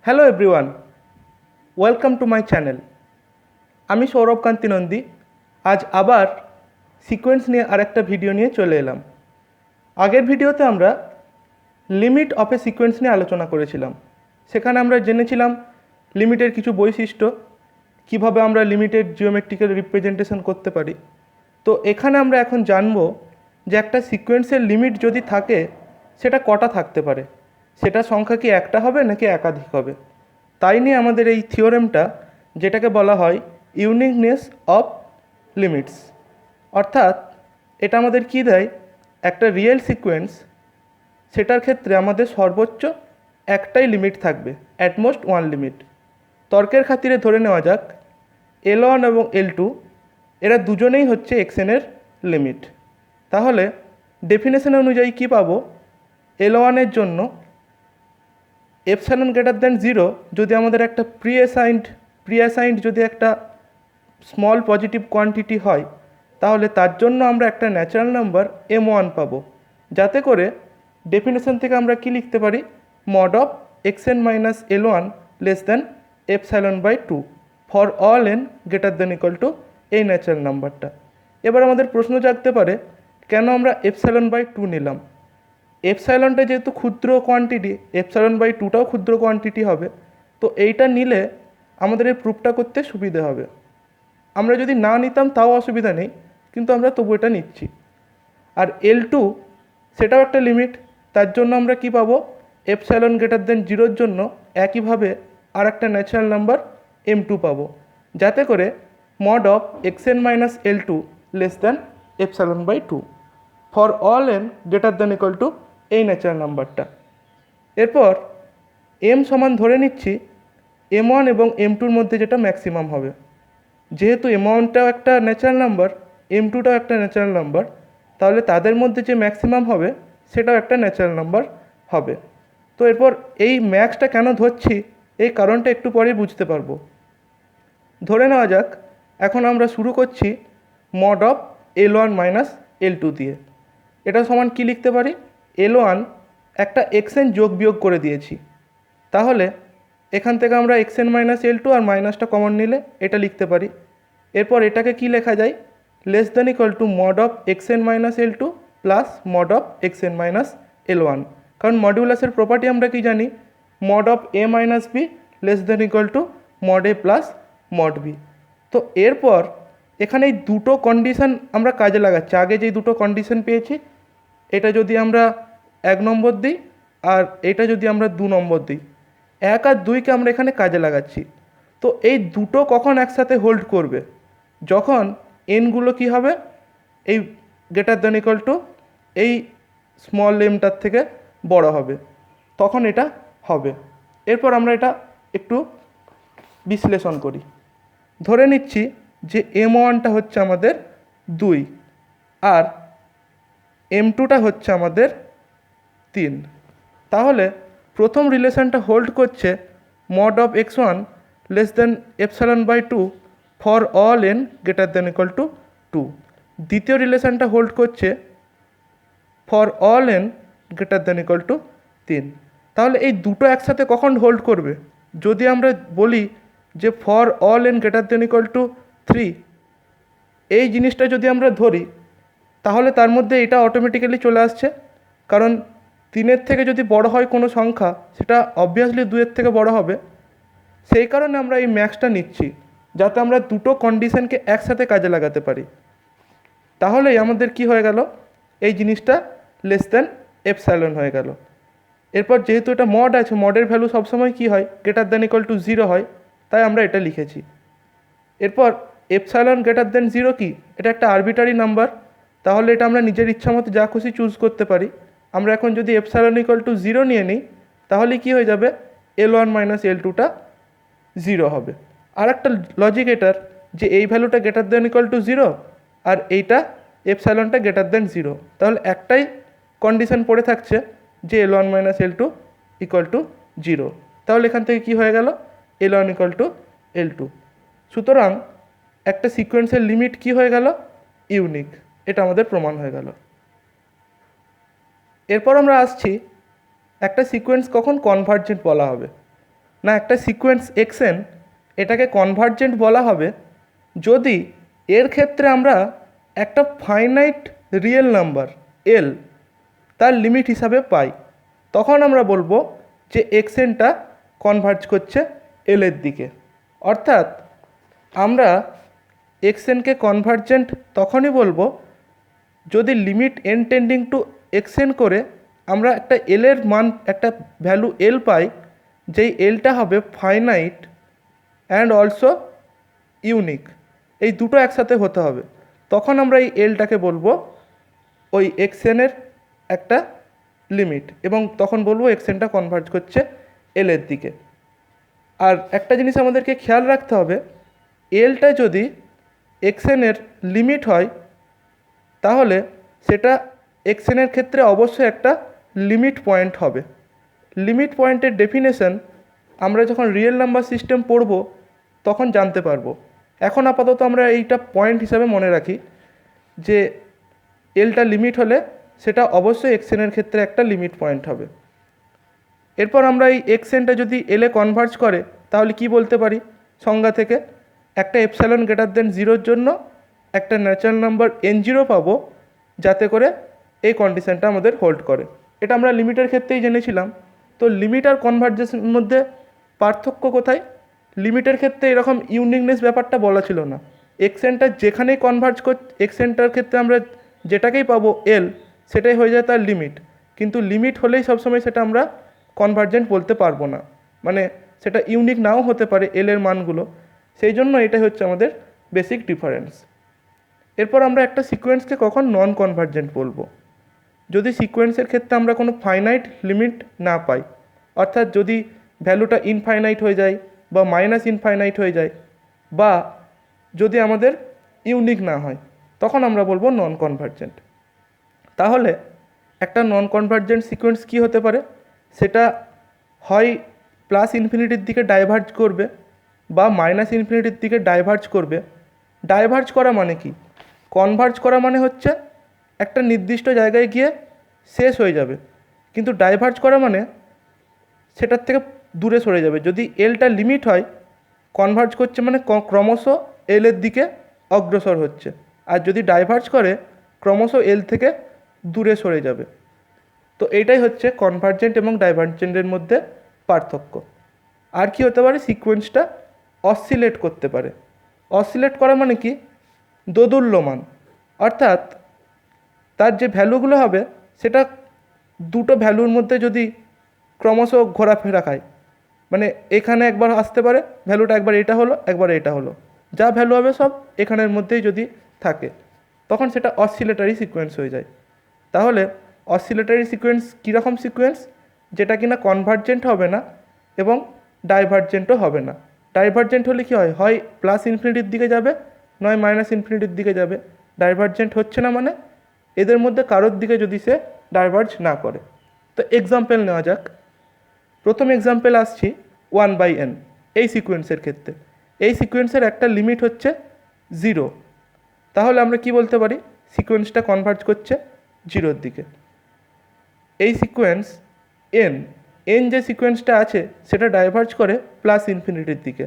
Hello everyone, welcome to my channel. আমি সৌরভ কান্তি নন্দী। আজ আবার সিকোয়েন্স নিয়ে আরেকটা ভিডিও নিয়ে চলে এলাম। আগের ভিডিওতে আমরা লিমিট অফ এ সিকোয়েন্স নিয়ে আলোচনা করেছিলাম। সেখানে আমরা জেনেছিলাম লিমিটের কিছু বৈশিষ্ট্য, কিভাবে আমরা লিমিটের জিওমেট্রিক্যাল রিপ্রেজেন্টেশন করতে পারি। তো এখানে আমরা এখন জানব যে একটা সিকোয়েন্সের লিমিট যদি থাকে সেটা কটা থাকতে পারে, সেটা সংখ্যা কি একটা হবে নাকি একাধিক হবে। তাই নিয়ে আমাদের এই থিওরেমটা, যেটাকে বলা হয় ইউনিকনেস অফ লিমিটস। অর্থাৎ এটা আমাদের কী দেয়, একটা রিয়েল সিকোয়েন্স, সেটার ক্ষেত্রে আমাদের সর্বোচ্চ একটাই লিমিট থাকবে, অ্যাটমোস্ট ওয়ান লিমিট। তর্কের খাতিরে ধরে নেওয়া যাক L1 এবং L2 এরা দুজনেই হচ্ছে xn-এর লিমিট। তাহলে ডেফিনেশন অনুযায়ী কী পাবো, L1-এর জন্য এপসাইলন গ্রেটার দ্যান 0 যদি আমাদের একটা প্রি অ্যাসাইন্ড যদি একটা স্মল পজিটিভ কোয়ান্টিটি হয়, তাহলে তার জন্য আমরা একটা ন্যাচারাল নাম্বার m1 পাবো। যাতে করে ডেফিনেশন থেকে আমরা কি লিখতে পারি, mod of xn minus L1 less than epsilon by 2 for all n greater than equal to এই ন্যাচারাল নাম্বারটা। এবার আমাদের প্রশ্ন জাগতে পারে, কেন আমরা এপসাইলন বাই 2 নিলাম। এপসাইলনটা যেহেতু ক্ষুদ্র কোয়ান্টিটি, এপসাইলন বাই 2টাও ক্ষুদ্র কোয়ান্টিটি হবে, তো এইটা নিলে আমাদের এই প্রুফটা করতে সুবিধে হবে। আমরা যদি না নিতাম তাও অসুবিধা নেই, কিন্তু আমরা তবু এটা নিচ্ছি। আর L2 সেটাও একটা লিমিট, তার জন্য আমরা কি পাবো, এপসাইলন গ্রেটার দেন 0-র জন্য একইভাবে আর একটা ন্যাচারাল নাম্বার m2 পাবো। যাতে করে mod of xn minus L2 less than epsilon by 2 for all n greater than equal to এই ন্যাচারাল নাম্বারটা। এরপর m সমান ধরে নিচ্ছি m1 এবং m2-র মধ্যে যেটা ম্যাক্সিমাম হবে। যেহেতু m1টাও একটা ন্যাচারাল নাম্বার, m2টাও একটা ন্যাচারাল নাম্বার, তাহলে তাদের মধ্যে যে ম্যাক্সিমাম হবে সেটাও একটা ন্যাচারাল নাম্বার হবে। তো এরপর এই ম্যাক্সটা কেন ধরছি, এই কারণটা একটু পরেই বুঝতে পারবো। ধরে নেওয়া যাক এখন আমরা শুরু করছি mod of L1 minus L2 দিয়ে। এটা সমান কি লিখতে পারি, L1 একটা xn যোগ বিয়োগ করে দিয়েছি, তাহলে এখান থেকে আমরা xn মাইনাস L2 আর মাইনাসটা কমন নিলে এটা লিখতে পারি। এরপর এটাকে কি লেখা যায়, less than equal to mod of xn minus L2 plus mod of xn minus L1। কারণ মডিউলাসের প্রপার্টি আমরা কি জানি, mod of a minus B less than equal to mod A plus mod B. তো এরপর এখানে এই দুটো কন্ডিশন আমরা কাজে লাগাচ্ছি। আগে যেই দুটো কন্ডিশন পেয়েছি, এটা যদি আমরা 1 নম্বর দিই আর এটা যদি আমরা 2 নম্বর দিই, 1 আর 2কে আমরা এখানে কাজে লাগাচ্ছি। তো এই দুটো কখন একসাথে হোল্ড করবে, যখন এনগুলো কি হবে, এই গ্রেটার দ্যান ইকুয়াল টু এই স্মল এমটার থেকে বড় হবে, তখন এটা হবে। এরপর আমরা এটা একটু বিশ্লেষণ করি। ধরে নিচ্ছি যে m1টা হচ্ছে আমাদের 2 আর m2টা হচ্ছে আমাদের 3। তাহলে প্রথম রিলেশনটা হোল্ড করছে mod of x1 less than epsilon by 2 for all n greater than equal to 2। দ্বিতীয় রিলেশনটা হোল্ড করছে for all n greater than equal to 3। তাহলে এই দুটো একসাথে কখন হোল্ড করবে, যদি আমরা বলি যে for all n greater than equal to 3, এই জিনিসটা যদি আমরা ধরি, তাহলে তার মধ্যে এটা অটোমেটিক্যালি চলে আসছে। কারণ 3-এর থেকে যদি বড় হয় কোনো সংখ্যা, সেটা অবভিয়াসলি 2-এর থেকে বড় হবে। সেই কারণে আমরা এই ম্যাক্সটা নিচ্ছি, যাতে আমরা দুটো কন্ডিশনকে একসাথে কাজে লাগাতে পারি। তাহলেই আমাদের কি হয়ে গেল, এই জিনিসটা লেস দ্যান এপসাইলন হয়ে গেল। এরপর যেহেতু এটা মড আছে, মডের ভ্যালু সবসময় কি হয়, গ্রেটার দ্যান ইকুয়াল টু 0 হয়, তাই আমরা এটা লিখেছি। এরপর এপসাইলন গ্রেটার দ্যান 0 কি, এটা একটা আরবিটারি নাম্বার, তাহলে এটা আমরা নিজের ইচ্ছা মতো যা খুশি চুজ করতে পারি। আমরা এখন যদি এপসাইলন ইকুয়াল টু 0 নিয়ে নিই, তাহলে কি হয়ে যাবে, L1 মাইনাস L2টা 0 হবে। আর একটা লজিক এটার, যে এই ভ্যালুটা গ্রেটার দ্যান ইকুয়াল টু 0 আর এইটা এপসাইলনটা গ্রেটার দ্যান 0, তাহলে একটাই কন্ডিশন পড়ে থাকছে যে L1 minus L2 equal to 0। তাহলে এখান থেকে কি হয়ে গেল, L1 ইকুয়াল টু L2। সুতরাং একটা সিকোয়েন্সের লিমিট কি হয়ে গেল, ইউনিক। এটা আমাদের প্রমাণ হয়ে গেল। এরপর আমরা আসছি একটা সিকোয়েন্স কখন কনভার্জেন্ট বলা হবে। না একটা সিকোয়েন্স এক্সএন এটাকে কনভার্জেন্ট বলা হবে যদি এর ক্ষেত্রে আমরা একটা ফাইনাইট রিয়েল নাম্বার এল তার লিমিট হিসাবে পাই, তখন আমরা বলবো যে এক্সএনটা কনভার্জ করছে এল এর দিকে। অর্থাৎ আমরা এক্সএনকে কনভার্জেন্ট তখনই বলবো যদি limit n tending to x n করে আমরা একটা এল এর মান, একটা ভ্যালু এল পাই, যেই এলটা হবে ফাইনাইট অ্যান্ড অলসো ইউনিক, এই দুটো একসাথে হতে হবে। তখন আমরা এই এলটাকে বলবো ওই এক্সএনের একটা লিমিট, এবং তখন বলবো এক্সএনটা কনভার্জ করছে এল এর দিকে। আর একটা জিনিস আমাদেরকে খেয়াল রাখতে হবে, এলটা যদি এক্সএনের লিমিট হয় তাহলে সেটা এক্সএনের ক্ষেত্রে অবশ্যই একটা লিমিট পয়েন্ট হবে। লিমিট পয়েন্টের ডেফিনেশন আমরা যখন রিয়েল নাম্বার সিস্টেম পড়ব তখন জানতে পারবো। এখন আপাতত আমরা এইটা পয়েন্ট হিসাবে মনে রাখি যে এলটা লিমিট হলে সেটা অবশ্যই এক্সএনের ক্ষেত্রে একটা লিমিট পয়েন্ট হবে। এরপর আমরা এই এক্সএনটা যদি এলে কনভার্জ করে তাহলে কি বলতে পারি সংজ্ঞা থেকে, একটা এপসাইলন গ্রেটার দেন জিরোর জন্য একটা ন্যাচারাল নাম্বার n0 পাবো যাতে করে এই কন্ডিশনটা আমাদের হোল্ড করে। এটা আমরা লিমিটের ক্ষেত্রেই জেনেছিলাম। তো লিমিট আর কনভার্জেন্সের মধ্যে পার্থক্য কোথায়? লিমিটের ক্ষেত্রে এরকম ইউনিকনেস ব্যাপারটা বলা ছিল না, এক্সএনটা যেখানেই কনভার্জ এক্সএনটার ক্ষেত্রে আমরা যেটাকেই পাবো এল সেটাই হয়ে যায় তার লিমিট, কিন্তু লিমিট হলেই সবসময় সেটা আমরা কনভার্জেন্ট বলতে পারবো না, মানে সেটা ইউনিক নাও হতে পারে এল এর মানগুলো। সেই জন্য এটাই হচ্ছে আমাদের বেসিক ডিফারেন্স। এরপর আমরা একটা সিকোয়েন্সকে কখন নন কনভার্জেন্ট বলবো, যদি সিকোয়েন্সের ক্ষেত্রে আমরা কোনো ফাইনাইট লিমিট না পাই, অর্থাৎ যদি ভ্যালুটা ইনফাইনাইট হয়ে যায় বা মাইনাস ইনফাইনাইট হয়ে যায়, বা যদি আমাদের ইউনিক না হয়, তখন আমরা বলবো নন কনভার্জেন্ট। তাহলে একটা নন কনভার্জেন্ট সিকোয়েন্স কী হতে পারে? সেটা হয় প্লাস ইনফিনিটির দিকে ডাইভার্জ করবে বা মাইনাস ইনফিনিটির দিকে ডাইভার্জ করবে। ডাইভার্জ করা মানে কি? কনভার্জ করা মানে হচ্ছে একটা নির্দিষ্ট জায়গায় গিয়ে শেষ হয়ে যাবে, কিন্তু ডাইভার্জ করা মানে সেটার থেকে দূরে সরে যাবে। যদি এলটা লিমিট হয়, কনভার্জ করছে মানে ক্রমশ এলের দিকে অগ্রসর হচ্ছে, আর যদি ডাইভার্জ করে ক্রমশ এল থেকে দূরে সরে যাবে। তো এইটাই হচ্ছে কনভার্জেন্ট এবং ডাইভার্জেন্টের মধ্যে পার্থক্য। আর কি হতে পারে? সিকোয়েন্সটা অসিলেট করতে পারে। অসিলেট করা মানে কি? দোদুল্যমান, অর্থাৎ তার যে ভ্যালুগুলো হবে সেটা দুটো ভ্যালুর মধ্যে যদি ক্রমশ ঘোরাফেরা খায়, মানে এখানে একবার আসতে পারে ভ্যালুটা, একবার এটা হলো একবার এটা হলো, যা ভ্যালু হবে সব এখানের মধ্যেই যদি থাকে, তখন সেটা অসিলেটারি সিকোয়েন্স হয়ে যায়। তাহলে অসিলেটারি সিকোয়েন্স কীরকম সিকোয়েন্স? যেটা কিনা কনভার্জেন্ট হবে না এবং ডাইভার্জেন্টও হবে না। ডাইভার্জেন্ট হলে কী হয়? হয় প্লাস ইনফিনিটির দিকে যাবে, নয় মাইনাস ইনফিনিটির দিকে যাবে। ডাইভার্জেন্ট হচ্ছে না মানে এদের মধ্যে কারোর দিকে যদি সে ডাইভার্জ না করে। তো এক্সাম্পল নেওয়া যাক। প্রথম এক্সাম্পল আসছি 1/n এই সিকোয়েন্সের ক্ষেত্রে। এই সিকোয়েন্সের একটা লিমিট হচ্ছে 0, তাহলে আমরা কি বলতে পারি? সিকোয়েন্সটা কনভার্জ করছে 0-র দিকে। এই সিকোয়েন্স n যে সিকোয়েন্সটা আছে সেটা ডাইভার্জ করে প্লাস ইনফিনিটির দিকে।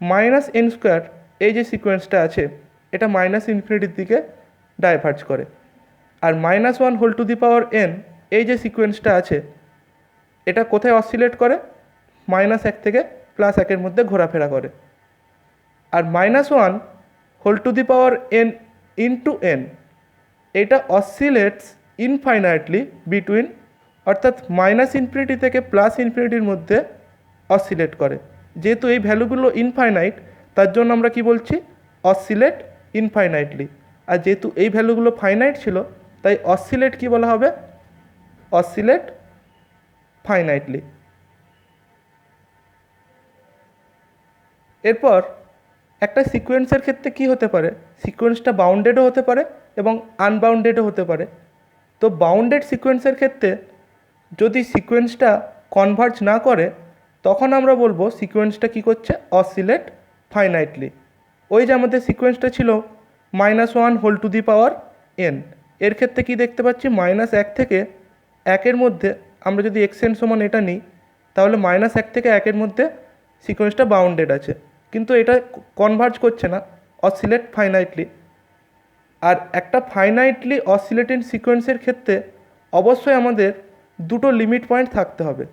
-n² এই যে সিকোয়েন্সটা আছে এটা মাইনাস ইনফিনিটির দিকে ডাইভার্জ করে। আর -1n এই যে সিকোয়েন্সটা আছে এটা কোথায় অসিলেট করে? -1 থেকে +1 মধ্যে ঘোরাফেরা করে। আর -1n * n এটা অসিলেটস ইনফাইনাইটলি বিটুইন, অর্থাৎ -ইনফিনিটি থেকে +ইনফিনিটির মধ্যে অসিলেট করে। যেহেতু এই ভ্যালুগুলো ইনফাইনাইট তার জন্য আমরা কি বলছি? Oscillate infinitely. আর যেহেতু এই ভ্যালুগুলো ফাইনাইট ছিল তাই অসিলেট কি বলা হবে? অসিলেট ফাইনাইটলি। এরপর একটা সিকোয়েন্সের ক্ষেত্রে কি হতে পারে? সিকোয়েন্সটা বাউন্ডেডও হতে পারে এবং আনবাউন্ডেডও হতে পারে। তো বাউন্ডেড সিকোয়েন্সের ক্ষেত্রে যদি সিকোয়েন্সটা কনভার্জ না করে তখন আমরা বলবো সিকোয়েন্সটা কি করছে? অসিলেট ফাইনাইটলি। ওই যে আমাদের সিকোয়েন্সটা ছিল -1n, এর ক্ষেত্রে কি দেখতে পাচ্ছি? -1 থেকে 1-এর মধ্যে আমরা যদি xn সমান এটা নিই তাহলে -1 থেকে 1-এর মধ্যে সিকোয়েন্সটা বাউন্ডেড আছে, কিন্তু এটা কনভার্জ করছে না, অসিলেট ফাইনাইটলি। আর একটা ফাইনাইটলি অসিলেটিং সিকোয়েন্সের ক্ষেত্রে অবশ্যই আমাদের দুটো লিমিট পয়েন্ট থাকতে হবে।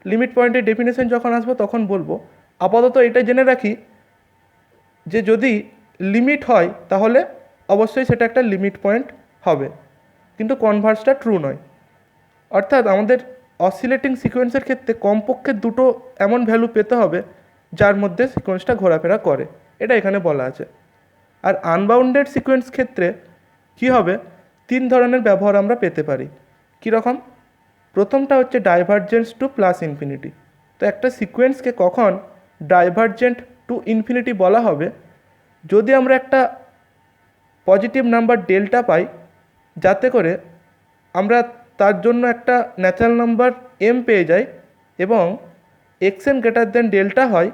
লিমিট পয়েন্টের ডেফিনেশন যখন আসবো তখন বলবো। আপাতত এটা জেনে রাখি যে যদি লিমিট হয় তাহলে অবশ্যই সেটা একটা লিমিট পয়েন্ট হবে, কিন্তু কনভার্সটা ট্রু নয়। অর্থাৎ আমাদের অসিলেটিং সিকোয়েন্সের ক্ষেত্রে কমপক্ষে দুটো এমন ভ্যালু পেতে হবে যার মধ্যে সিকোয়েন্সটা ঘোরাফেরা করে, এটা এখানে বলা আছে। আর আনবাউন্ডেড সিকোয়েন্স ক্ষেত্রে কী হবে, 3 ধরনের ব্যবহার আমরা পেতে পারি। কীরকম? প্রথমটা হচ্ছে ডাইভারজেন্স টু প্লাস ইনফিনিটি। তো একটা সিকোয়েন্সকে কখন ডাইভারজেন্ট টু ইনফিনিটি বলা হবে, যদি আমরা একটা পজিটিভ নাম্বার ডেল্টা পাই যাতে করে আমরা তার জন্য একটা ন্যাচারাল নাম্বার এম পেয়ে যাই, এবং এক্সএন গ্রেটার দেন ডেল্টা হয়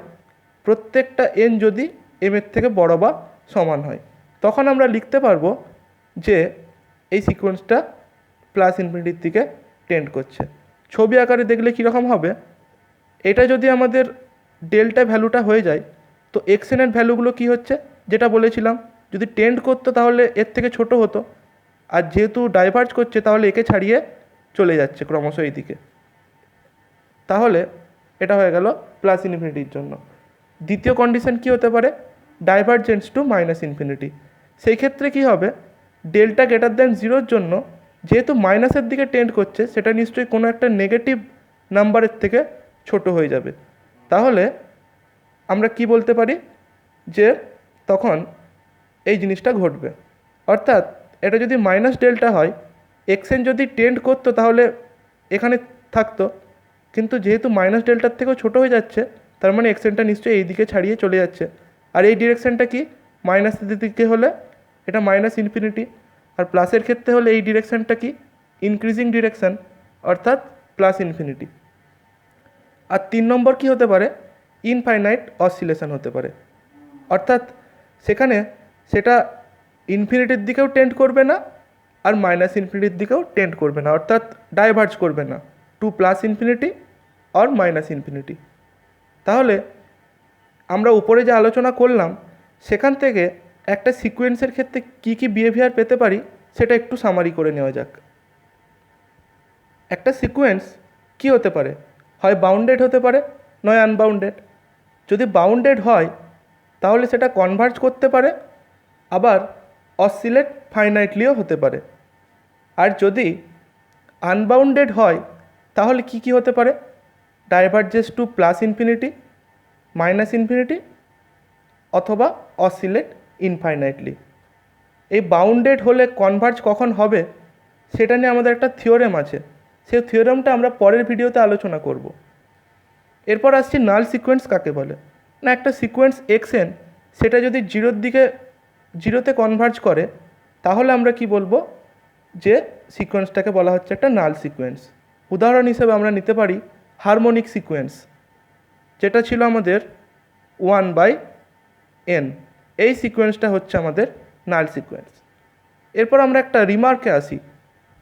প্রত্যেকটা এন যদি এমের থেকে বড় বা সমান হয়, তখন আমরা লিখতে পারবো যে এই সিকোয়েন্সটা প্লাস ইনফিনিটির দিকে টেন্ড করছে। ছবি আকারে দেখলে কীরকম হবে, এটা যদি আমাদের ডেল্টা ভ্যালুটা হয়ে যায়, তো এক্সএনের ভ্যালুগুলো কী হচ্ছে, যেটা বলেছিলাম, যদি টেন্ড করতো তাহলে এর থেকে ছোট হতো, আর যেহেতু ডাইভার্জ করছে তাহলে একে ছাড়িয়ে চলে যাচ্ছে ক্রমশ এই দিকে। তাহলে এটা হয়ে গেল প্লাস ইনফিনিটির জন্য। দ্বিতীয় কন্ডিশন কি হতে পারে, ডাইভারজেন্স টু মাইনাস ইনফিনিটি। সেই ক্ষেত্রে কি হবে, ডেল্টা গ্রেটার দেন 0-র জন্য যেহেতু মাইনাসের দিকে টেন্ড করছে, সেটা নিশ্চয়ই কোনো একটা নেগেটিভ নাম্বারের থেকে ছোট হয়ে যাবে। তাহলে আমরা কি বলতে পারি যে তখন এই জিনিসটা ঘটবে। অর্থাৎ এটা যদি মাইনাস ডেল্টা হয়, এক্সএন যদি টেন্ড করতো তাহলে এখানে থাকতো, কিন্তু যেহেতু মাইনাস ডেল্টার থেকেও ছোটো হয়ে যাচ্ছে, তার মানে এক্সএনটা নিশ্চয়ই এই দিকে ছাড়িয়ে চলে যাচ্ছে। আর এই ডিরেকশানটা কি, মাইনাসের দিকে হলে এটা মাইনাস ইনফিনিটি, আর প্লাসের ক্ষেত্রে হলে এই ডিরেকশানটা কি, ইনক্রিজিং ডিরেকশান, অর্থাৎ প্লাস ইনফিনিটি। আর 3 নম্বর কি হতে পারে, ইনফাইনাইট অসিলেশন হতে পারে। অর্থাৎ সেখানে সেটা ইনফিনিটির দিকেও টেন্ড করবে না আর মাইনাস ইনফিনিটির দিকেও টেন্ড করবে না, অর্থাৎ ডাইভার্জ করবে না টু প্লাস ইনফিনিটি আর মাইনাস ইনফিনিটি। তাহলে আমরা উপরে যে আলোচনা করলাম সেখান থেকে একটা সিকোয়েন্সের ক্ষেত্রে কী কী বিহেভিয়ার পেতে পারি সেটা একটু সামারি করে নেওয়া যাক। একটা সিকোয়েন্স কি হতে পারে, হয় বাউন্ডেড হতে পারে নয় আনবাউন্ডেড। যদি বাউন্ডেড হয় তাহলে সেটা কনভার্জ করতে পারে, আবার অসিলেট ফাইনাইটলিও হতে পারে। আর যদি আনবাউন্ডেড হয় তাহলে কি কি হতে পারে, diverges to plus infinity, minus infinity, অথবা অসিলেট ইনফাইনাইটলি। এই বাউন্ডেড হলে কনভার্জ কখন হবে সেটা নিয়ে আমাদের একটা থিওরেম আছে, সেই থিওরেমটা আমরা পরের ভিডিওতে আলোচনা করব। এরপর আসছি নাল সিকোয়েন্স কাকে বলে। না, একটা সিকোয়েন্স এক্সএন সেটা যদি 0-র দিকে 0-তে কনভার্জ করে তাহলে আমরা কি বলবো, যে সিকোয়েন্সটাকে বলা হচ্ছে একটা নাল সিকোয়েন্স। উদাহরণ হিসেবে আমরা নিতে পারি হারমোনিক সিকোয়েন্স, যেটা ছিল আমাদের 1/n। এই সিকোয়েন্সটা হচ্ছে আমাদের নাল সিকোয়েন্স। এরপর আমরা একটা রিমার্কে আসি।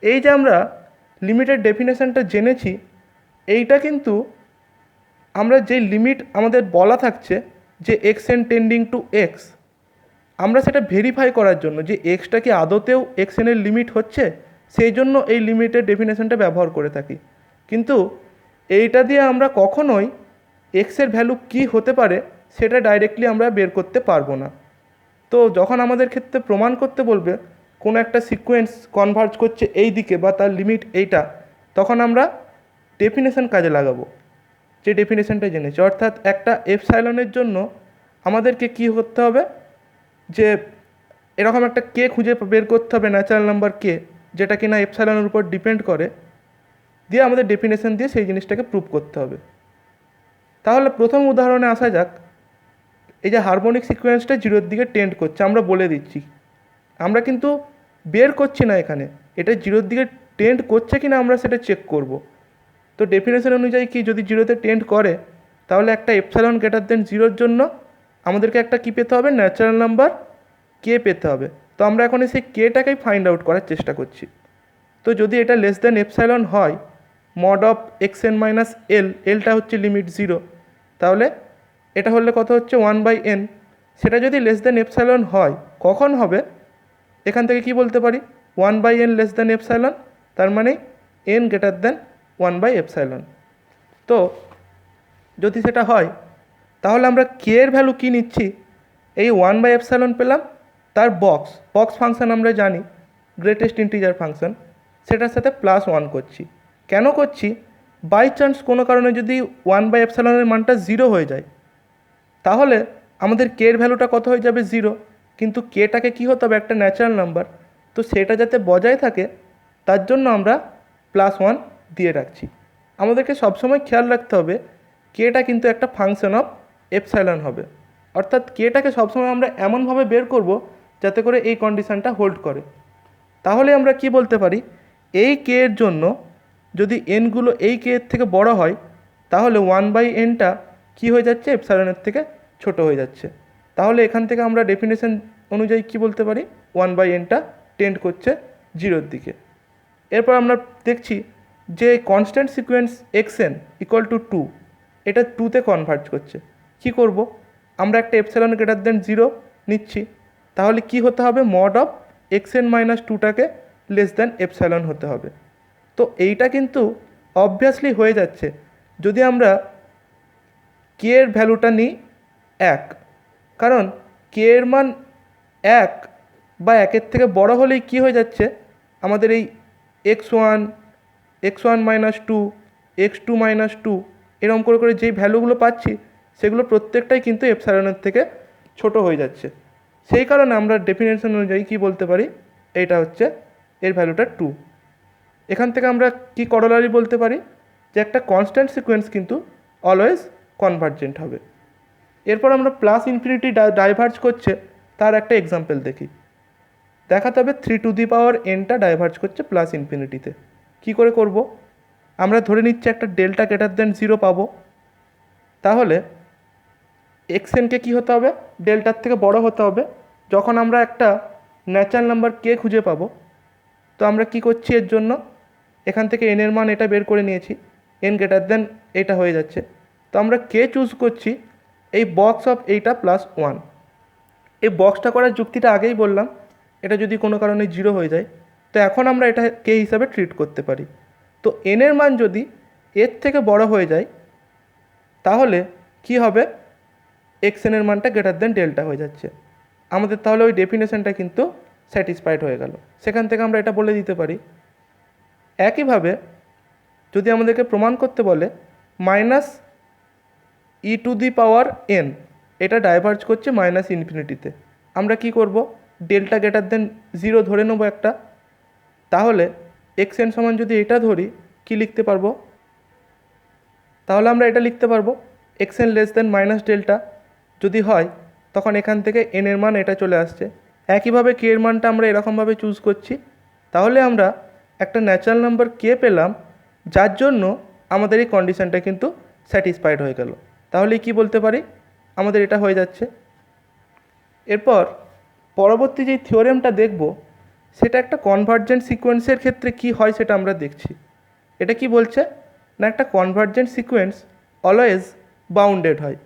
এই যে আমরা লিমিটের ডেফিনেশনটা জেনেছি, এইটা কিন্তু আমরা যে লিমিট আমাদের বলা থাকছে যে এক্সএন টেন্ডিং টু এক্স, আমরা সেটা ভেরিফাই করার জন্য যে এক্সটা কি আদতেও এক্সএনের লিমিট হচ্ছে, সেই জন্য এই লিমিটের ডেফিনেশনটা ব্যবহার করে থাকি। কিন্তু এইটা দিয়ে আমরা কখনোই এক্সের ভ্যালু কি হতে পারে সেটা ডাইরেক্টলি আমরা বের করতে পারবো না। তো যখন আমাদের ক্ষেত্রে প্রমাণ করতে বলবে কোনো একটা সিকোয়েন্স কনভার্জ করছে এই দিকে বা তার লিমিট এইটা, তখন আমরা ডেফিনেশন কাজে লাগাবো, যে ডেফিনেশনটা জেনেছি। অর্থাৎ একটা এপসাইলনের জন্য আমাদেরকে কি করতে হবে, যে এরকম একটা কে খুঁজে বের করতে হবে, ন্যাচারাল নাম্বার কে, যেটা কিনা এপসাইলনের উপর ডিপেন্ড করে, দিয়ে আমাদের ডেফিনেশন দিয়ে সেই জিনিসটাকে প্রুভ করতে হবে। তাহলে প্রথম উদাহরণে আসা যাক। এই যে হারমোনিক সিকোয়েন্সটা 0-র দিকে টেন্ড করছে, আমরা বলে দিচ্ছি, আমরা কিন্তু বের করছি না এখানে, এটা 0-র দিকে টেন্ড করছে কি না আমরা সেটা চেক করব। তো ডেফিনেশন অনুযায়ী কি, যদি 0-তে টেন্ড করে তাহলে একটা এপসাইলন গ্রেটার দেন 0-র জন্য আমাদেরকে একটা কি পেতে হবে, ন্যাচারাল নাম্বার কে পেতে হবে। তো আমরা এখন সেই কেটাকেই ফাইন্ড আউট করার চেষ্টা করছি। তো যদি এটা লেস দেন এপসাইলন হয় mod of x N minus L, এলটা হচ্ছে লিমিট 0, তাহলে এটা হলে কত হচ্ছে 1/n। সেটা যদি লেস দেন এপসাইলন হয়, কখন হবে এখান থেকে কি বলতে পারি, 1/n লেস দেন এপসাইলন, তার মানে n গ্রেটার দেন 1/এপসাইলন। তো যদি সেটা হয় তাহলে আমরা কে এর ভ্যালু কী নিচ্ছি, এই 1/এপসাইলন পেলাম, তার বক্স ফাংশন আমরা জানি গ্রেটেস্ট ইন্টিজার ফাংশন, সেটার সাথে +1 করছি। কেন করছি, বাই চান্স কোনো কারণে যদি 1/এপসাইলনের মানটা 0 হয়ে যায়, তাহলে আমাদের কে এর ভ্যালুটা কত হয়ে যাবে 0, কিন্তু কেটাকে কী হতে হবে, একটা ন্যাচারাল নাম্বার, তো সেটা যাতে বজায় থাকে তার জন্য আমরা +1 দিয়ে রাখছি। আমাদেরকে সবসময় খেয়াল রাখতে হবে কেটা কিন্তু একটা ফাংশন অফ এপসাইলন হবে, অর্থাৎ কেটাকে সবসময় আমরা এমনভাবে বের করব যাতে করে এই কন্ডিশনটা হোল্ড করে। তাহলে আমরা কি বলতে পারি, এই কে এর জন্য যদি এনগুলো এই কে এর থেকে বড় হয়, তাহলে 1/nটা কী হয়ে যাচ্ছে, এপসাইলনের থেকে ছোট হয়ে যাচ্ছে। তাহলে এখান থেকে আমরা ডেফিনেশন অনুযায়ী কি বলতে পারি, 1/nটা টেন্ড করছে 0-র দিকে। এরপর আমরা দেখছি যে constant sequence xn equal to 2, এটা 2তে কনভার্জ করছে। কি করব, আমরা একটা এপসাইলন গ্রেটার দেন 0 নিচ্ছি, তাহলে কি হতে হবে, মড অফ xn মাইনাস 2টাকে লেস দেন এপসাইলন হতে হবে। তো এইটা কিন্তু অবভিয়াসলি হয়ে যাচ্ছে যদি আমরা কে এর ভ্যালুটা নিই 1, কারণ কে এর মান 1 বা 1-এর থেকে বড় হলেই কি হয়ে যাচ্ছে, আমাদের এই x1 মাইনাস 2, x2 মাইনাস 2 এরকম করে করে যেই ভ্যালুগুলো পাচ্ছি সেগুলো প্রত্যেকটাই কিন্তু এপসাইলনের থেকে ছোট হয়ে যাচ্ছে। সেই কারণে আমরা ডেফিনেশন অনুযায়ী কী বলতে পারি, এইটা হচ্ছে এর ভ্যালুটা 2। এখান থেকে আমরা কি করলারি বলতে পারি, যে একটা কনস্ট্যান্ট সিকোয়েন্স কিন্তু অলওয়েজ কনভার্জেন্ট হবে। এরপর আমরা +∞ ডাইভার্জ করছে তার একটা এক্সাম্পল দেখি। দেখাতে হবে 3n ডাইভার্জ করছে +∞তে। কী করে করব, আমরা ধরে নিচ্ছি একটা ডেল্টা গ্রেটার দেন 0 পাবো, তাহলে xnকে কী হতে হবে, ডেল্টার থেকে বড় হতে হবে। যখন আমরা একটা ন্যাচারাল নাম্বার কে খুঁজে পাবো, তো আমরা কি করছি, এর জন্য এখান থেকে n এর মান এটা বের করে নিয়েছি, n গ্রেটার দেন এটা হয়ে যাচ্ছে, তো আমরা কে চুজ করছি এই বক্স অফ এইটা +1। এই বক্সটা করার যুক্তিটা আগেই বললাম, এটা যদি কোনো কারণে 0 হয়ে যায়, তো এখন আমরা এটা কে হিসাবে ট্রিট করতে পারি। তো n এর মান যদি এর থেকে বড় হয়ে যায়, তাহলে কি হবে, xn এর মানটা গ্রেটার দেন ডেল্টা হয়ে যাচ্ছে। আমাদের তাহলে ওই ডেফিনেশনটা কিন্তু স্যাটিসফাইড হয়ে গেল, সেখান থেকে আমরা এটা বলে দিতে পারি। একইভাবে যদি আমাদেরকে প্রমাণ করতে বলে -e⁻n এটা ডাইভার্জ করছে -∞তে, আমরা কি করব, ডেল্টা গ্রেটার দেন 0 ধরে নেব একটা, তাহলে xn সমান যদি এটা ধরি কি লিখতে পারবো, তাহলে আমরা এটা লিখতে পারবো xn লেস দেন -ডেল্টা যদি হয়, তখন এখান থেকে n এর মান এটা চলে আসছে। একইভাবে কে এর মানটা আমরা এরকমভাবে চুজ করছি, তাহলে আমরা একটা ন্যাচারাল নাম্বার কে পেলাম, যার জন্য আমাদের এই কন্ডিশনটা কিন্তু স্যাটিসফাইড হয়ে গেল। তাহলে কি বলতে পারি, আমাদের এটা হয়ে যাচ্ছে। এরপর পরবর্তী যেই থিওরেমটা দেখব, সেটা একটা কনভার্জেন্ট সিকোয়েন্সের ক্ষেত্রে কি হয় সেটা আমরা দেখছি। এটা কি বলছে না, একটা কনভার্জেন্ট সিকোয়েন্স অলওয়েজ বাউন্ডেড হয়,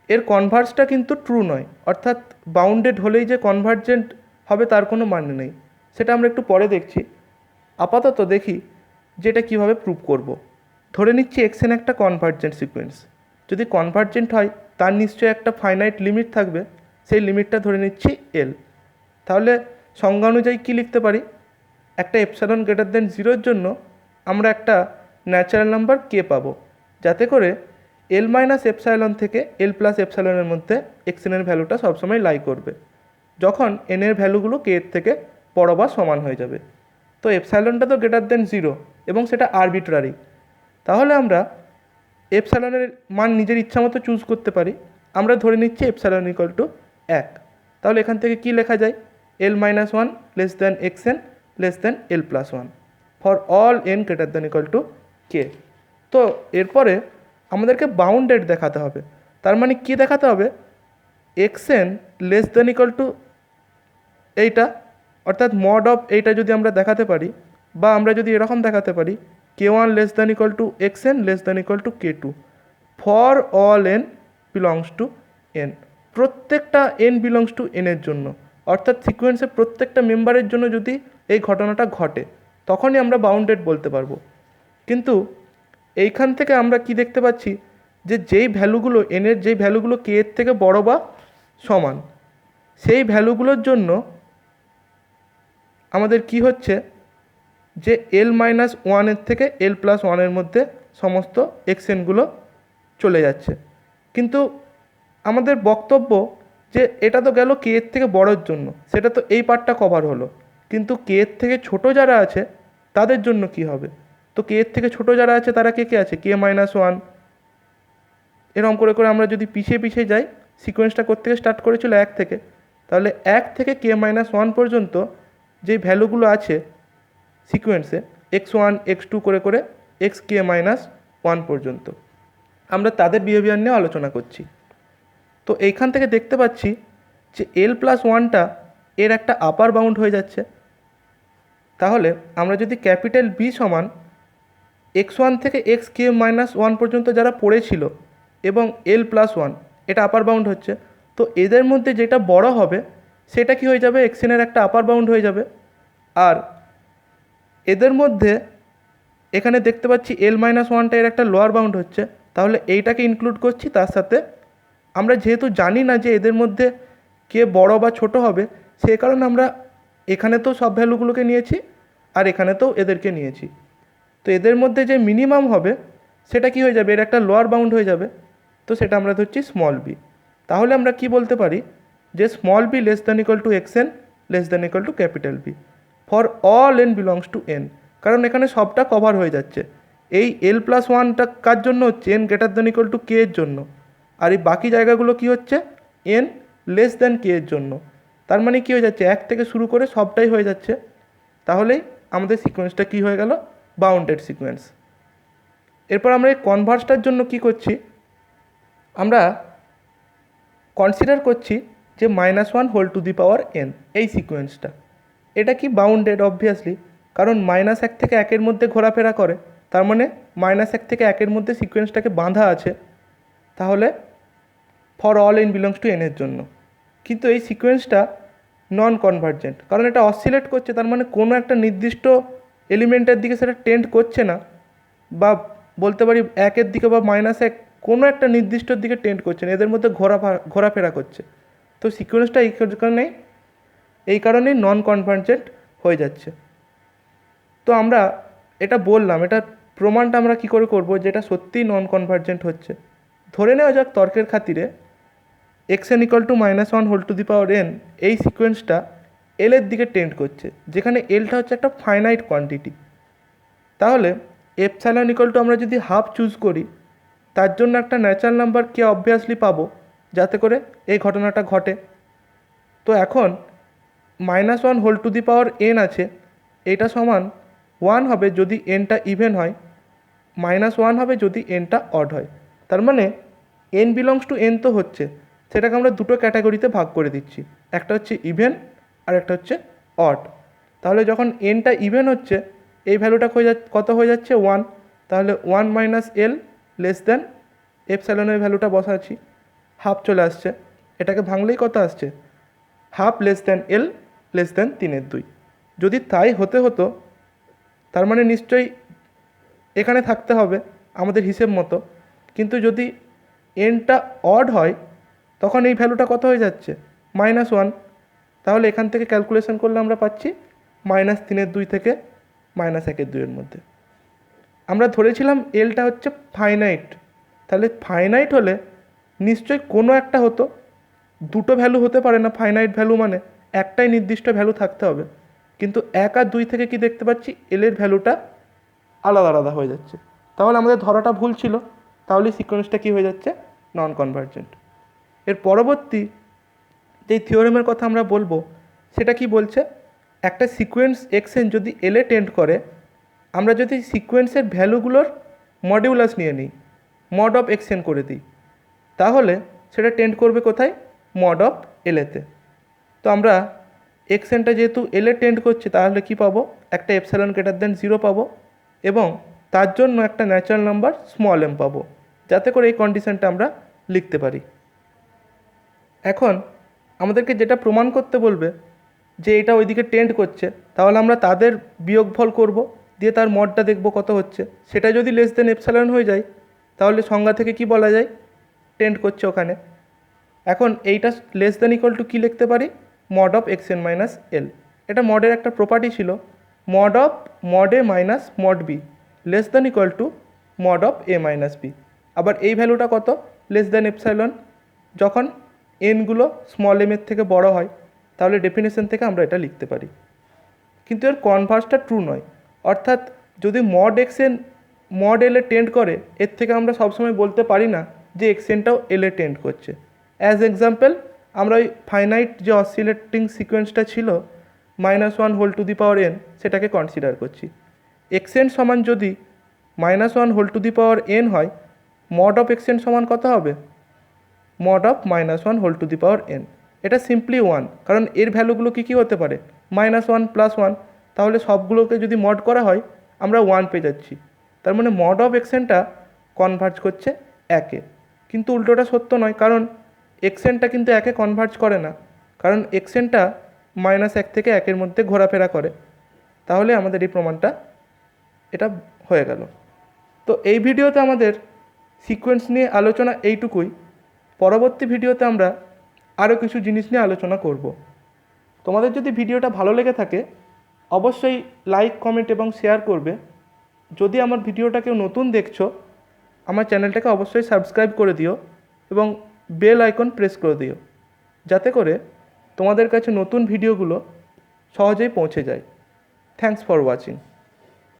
এর কনভার্সটা কিন্তু ট্রু নয়, অর্থাৎ বাউন্ডেড হলেই যে কনভার্জেন্ট হবে তার কোনো মানে নেই। সেটা আমরা একটু পরে দেখছি। আপাতত দেখি যে এটা কীভাবে প্রুভ করব। ধরে নিচ্ছি xn একটা কনভার্জেন্ট সিকোয়েন্স, যদি কনভার্জেন্ট হয় তার নিশ্চয়ই একটা ফাইনাইট লিমিট থাকবে, সেই লিমিটটা ধরে নিচ্ছি l। তাহলে সংজ্ঞা অনুযায়ী কী লিখতে পারি, একটা এপসাইলন গ্রেটার দেন 0-র জন্য আমরা একটা ন্যাচারাল নাম্বার কে পাবো, যাতে করে l মাইনাস এপসাইলন থেকে l প্লাস এপসাইলনের মধ্যে xn এর ভ্যালুটা সবসময় লাই করবে, যখন n এর ভ্যালুগুলো k এর থেকে বড় বা সমান হয়ে যাবে। তো এপসাইলনটা তো গ্রেটার দেন 0 এবং সেটা আরবিট্রারি, তাহলে আমরা এপসাইলনের মান নিজের ইচ্ছা মতো চুজ করতে পারি। আমরা ধরে নিচ্ছি এপসাইলন ইকুয়াল টু 1, তাহলে এখান থেকে কি লেখা যায়, l-1 less than xn less than l+1 for all n greater than equal two k। তো এরপরে আমাদেরকে বাউন্ডেড দেখাতে হবে, তার মানে কি দেখাতে হবে, xn less than equal two এইটা, অর্থাৎ মড অফ এইটা যদি আমরা দেখাতে পারি, বা আমরা যদি এরকম দেখাতে পারি k1 less than equal to xn less than equal two k2 for all n belongs to n। প্রত্যেকটা n বিলংস টু n এর জন্য, অর্থাৎ সিকোয়েন্সের প্রত্যেকটা মেম্বারের জন্য যদি এই ঘটনাটা ঘটে তখনই আমরা বাউন্ডেড বলতে পারবো। কিন্তু এইখান থেকে আমরা কি দেখতে পাচ্ছি যে যেই ভ্যালুগুলো n এর যেই ভ্যালুগুলো k এর থেকে বড় বা সমান, সেই ভ্যালুগুলোর জন্য আমাদের কি হচ্ছে যে l-1 এর থেকে l+1 এর মধ্যে সমস্ত xnগুলো চলে যাচ্ছে। কিন্তু আমাদের বক্তব্য যে এটা তো গেল k এর থেকে বড়োর জন্য, সেটা তো এই পার্টটা কভার হলো, কিন্তু k এর থেকে ছোট যারা আছে তাদের জন্য কি হবে? তো k এর থেকে ছোট যারা আছে তারা কে কে আছে? k-1। এরকম করে করে আমরা যদি পিছিয়ে পিছিয়ে যাই, সিকোয়েন্সটা কোত্থেকে স্টার্ট করেছিল 1 থেকে, তাহলে 1 থেকে k-1 পর্যন্ত যেই ভ্যালুগুলো আছে সিকোয়েন্সে x1 x2 করে করে xk-1 পর্যন্ত আমরা তাদের বিহেভিয়ার নিয়ে আলোচনা করছি। তো এইখান থেকে দেখতে পাচ্ছি যে l+1টা এর একটা আপার বাউন্ড হয়ে যাচ্ছে। তাহলে আমরা যদি ক্যাপিটাল B সমান x1 থেকে xk-1 পর্যন্ত যারা পড়েছিল এবং l+1 এটা আপার বাউন্ড হচ্ছে, তো এদের মধ্যে যেটা বড় হবে সেটা কি হয়ে যাবে? xn এর একটা আপার বাউন্ড হয়ে যাবে। আর এদের মধ্যে এখানে দেখতে পাচ্ছি l-1টা এর একটা লোয়ার বাউন্ড হচ্ছে, তাহলে এইটাকে ইনক্লুড করছি তার সাথে। আমরা যেহেতু জানি না যে এদের মধ্যে কে বড় বা ছোট হবে, সেই কারণে আমরা এখানে তো সব ভ্যালুগুলোকে নিয়েছি আর এখানেতেও এদেরকে নিয়েছি। তো এদের মধ্যে যে মিনিমাম হবে সেটা কি হয়ে যাবে? এর একটা লোয়ার বাউন্ড হয়ে যাবে, তো সেটা আমরা ধরছি স্মল বি। তাহলে আমরা কি বলতে পারি যে small B less than equal to xn less than equal to capital B for all n belongs to n। কারণ এখানে সবটা কভার হয়ে যাচ্ছে। এই l+1টা কার জন্য হচ্ছে? n greater than equal two k এর জন্য। আর এই বাকি জায়গাগুলো কি হচ্ছে? n লেস দ্যান k এর জন্য। তার মানে কি হয়ে যাচ্ছে? 1 থেকে শুরু করে সবটাই হয়ে যাচ্ছে। তাহলেই আমাদের সিকোয়েন্সটা কি হয়ে গেল? Bounded sequence. এরপর আমরা এই কনভার্সটার জন্য কি করছি? আমরা কনসিডার করছি যে -1 এই সিকোয়েন্সটা, এটা কি বাউন্ডেড? অবভিয়াসলি, কারণ -1 থেকে 1 মধ্যে ঘোরাফেরা করে, তার মানে -1 থেকে 1 মধ্যে সিকোয়েন্সটাকে বাঁধা আছে। তাহলে for all n belongs to n এর জন্য। কিন্তু এই সিকোয়েন্সটা নন কনভার্জেন্ট, কারণ এটা অসিলেট করছে, তার মানে কোনো একটা নির্দিষ্ট এলিমেন্টের দিকে সেটা টেন্ড করছে না, বা বলতে পারি 1-এর দিকে বা -1 কোনো একটা নির্দিষ্টর দিকে টেন্ড করছে না, এদের মধ্যে ঘোরাফেরা করছে। তো সিকোয়েন্সটা এই কারণেই নন কনভার্জেন্ট হয়ে যাচ্ছে। তো আমরা এটা বললাম, এটা প্রমাণটা আমরা কী করে করবো যে এটা সত্যিই নন কনভার্জেন্ট হচ্ছে? ধরে নেওয়া যাক তর্কের খাতিরে xn ইকুয়াল টু -1 এই সিকোয়েন্সটা l এর দিকে টেন্ড করছে, যেখানে lটা হচ্ছে একটা ফাইনাইট কোয়ান্টিটি। তাহলে এপসাইলন ইকুয়াল টু আমরা যদি হাফ চুজ করি, তার জন্য একটা ন্যাচারাল নাম্বার কে অবভিয়াসলি পাবো যাতে করে এই ঘটনাটা ঘটে। তো এখন -1 আছে, এটা সমান 1 হবে যদি nটা ইভেন হয়, -1 হবে যদি nটা অড হয়। তার মানে n বিলংস টু n তো হচ্ছে, সেটাকে আমরা দুটো ক্যাটাগরিতে ভাগ করে দিচ্ছি, একটা হচ্ছে ইভেন আর একটা হচ্ছে অড। তাহলে যখন nটা ইভেন হচ্ছে, এই ভ্যালুটা কত হয়ে যাচ্ছে? 1। তাহলে 1 - l লেস দ্যান এপসাইলনের ভ্যালুটা বসাচ্ছি, হাফ চলে আসছে, এটাকে ভাঙলেই কত আসছে? Half less than l less than 3/2। যদি তাই হতো তার মানে নিশ্চয়ই এখানে থাকতে হবে আমাদের হিসেব মতো। কিন্তু যদি nটা অড হয় তখন এই ভ্যালুটা কত হয়ে যাচ্ছে? -1। তাহলে এখান থেকে ক্যালকুলেশন করলে আমরা পাচ্ছি -3/2 থেকে -1/2 মধ্যে। আমরা ধরেছিলাম এলটা হচ্ছে ফাইনাইট, তাহলে ফাইনাইট হলে নিশ্চয়ই কোনো একটা হতো, দুটো ভ্যালু হতে পারে না। ফাইনাইট ভ্যালু মানে একটাই নির্দিষ্ট ভ্যালু থাকতে হবে, কিন্তু 1 আর 2 থেকে কি দেখতে পাচ্ছি? এলের ভ্যালুটা আলাদা আলাদা হয়ে যাচ্ছে। তাহলে আমাদের ধরাটা ভুল ছিল, তাহলে সিকোয়েন্সটা কী হয়ে যাচ্ছে? নন কনভার্জেন্ট। এর পরবর্তী যেই থিওরেমের কথা আমরা বলবো সেটা কি বলছে? একটা সিকোয়েন্স এক্সএন যদি এলে টেন্ড করে, আমরা যদি সিকোয়েন্সের ভ্যালুগুলোর মডিউলাস নিয়ে নিই, মড অফ এক্সএন করে দিই, তাহলে সেটা টেন্ড করবে কোথায়? মড অফ এলেতে। তো আমরা এক্সএনটা যেহেতু এলে টেন্ড করছে, তাহলে কি পাবো? একটা এপসাইলন গ্রেটার দেন 0 পাবো, এবং তার জন্য একটা ন্যাচারাল নাম্বার স্মল m পাবো, যাতে করে এই কন্ডিশনটা আমরা লিখতে পারি। এখন আমাদেরকে যেটা প্রমাণ করতে বলবে যে এটা ওইদিকে টেন্ড করছে, তাহলে আমরা তাদের বিয়োগফল করব, দিয়ে তার মডটা দেখব কত হচ্ছে। সেটা যদি লেস দেন এপসাইলন হয়ে যায়, তাহলে সংজ্ঞা থেকে কি বলা যায়, টেন্ড করছে ওখানে। এখন এইটা লেস দেন ইকুয়াল টু কী লিখতে পারি, mod of x N minus L. এটা মডের একটা প্রপার্টি ছিল, mod of mod A minus mod B less than equal to mod of A minus B. আবার এই ভ্যালুটা কত, লেস দেন এপসাইলন। যখন এনগুলো স্মল এম এর থেকে বড় হয়, তাহলে ডেফিনেশন থেকে আমরা এটা লিখতে পারি। কিন্তু এর কনভার্সটা ট্রু নয়, অর্থাৎ যদি মড এক্স এন মড এলে টেন্ড করে, এর থেকে আমরা সবসময় বলতে পারি না যে এক্স এনটাও এলে টেন্ড করছে। অ্যাজ এক্সাম্পল, আমরা ওই ফাইনাইট যে অসিলেটিং সিকোয়েন্সটা ছিল -1 whole to the power n, সেটাকে কনসিডার করছি। এক্স এন সমান যদি -1 whole to the power n হয়, মড অফ এক্স এন সমান কত হবে, mod of -1 whole to the power n. এটা সিম্পলি 1, কারণ এর ভ্যালুগুলো কী কী হতে পারে, -1 + 1, তাহলে সবগুলোকে যদি মড করা হয় আমরা 1 পেয়ে যাচ্ছি। তার মানে মড অফ এক্স এনটা কনভার্জ করছে 1-এ। কিন্তু উল্টোটা সত্য নয়, কারণ এক্স এনটা কিন্তু 1-এ কনভার্জ করে না, কারণ এক্স এনটা -1 থেকে 1-এর মধ্যে ঘোরাফেরা করে। তাহলে আমাদের এই প্রমাণটা এটা হয়ে গেল। তো এই ভিডিওতে আমাদের সিকোয়েন্স নিয়ে আলোচনা এইটুকুই। পরবর্তী ভিডিওতে আমরা আরও কিছু জিনিস নিয়ে আলোচনা করব। তোমাদের যদি ভিডিওটা ভালো লেগে থাকে, অবশ্যই লাইক, কমেন্ট এবং শেয়ার করবে। যদি আমার ভিডিওটা কেউ নতুন দেখছো, আমার চ্যানেলটাকে অবশ্যই সাবস্ক্রাইব করে দিও এবং বেল আইকন প্রেস করে দিও, যাতে করে তোমাদের কাছে নতুন ভিডিওগুলো সহজেই পৌঁছে যায়। Thanks for watching.